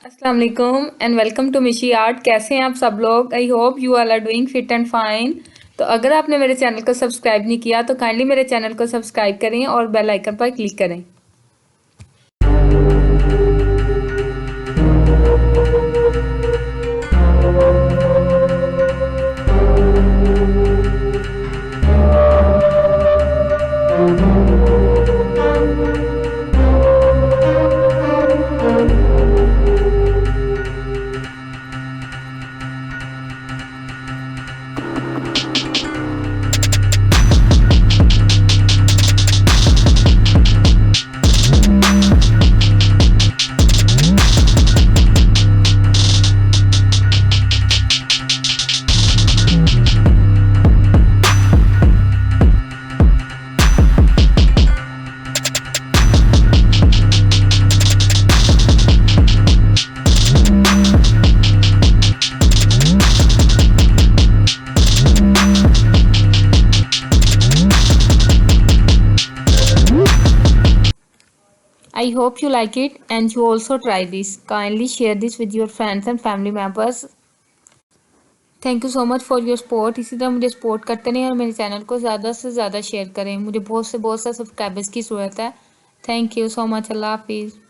अस्सलाम वालेकुम and welcome to Mishi art. कैसे हैं आप सब लोग? I hope you all are doing fit and fine. तो अगर आपने मेरे चैनल को सब्सक्राइब नहीं किया तो काइंडली मेरे चैनल को सब्सक्राइब करें और बेल आइकन पर क्लिक करें। I hope you like it and you also try this. Kindly share this with your friends and family members. Thank you so much for your support. इसी तरह मुझे support करते रहें और मेरे चैनल को ज़्यादा से ज़्यादा शेयर करें। मुझे बहुत से सब्सक्राइबर्स की ज़रूरत है। Thank you so much. अल्लाह हाफिज़।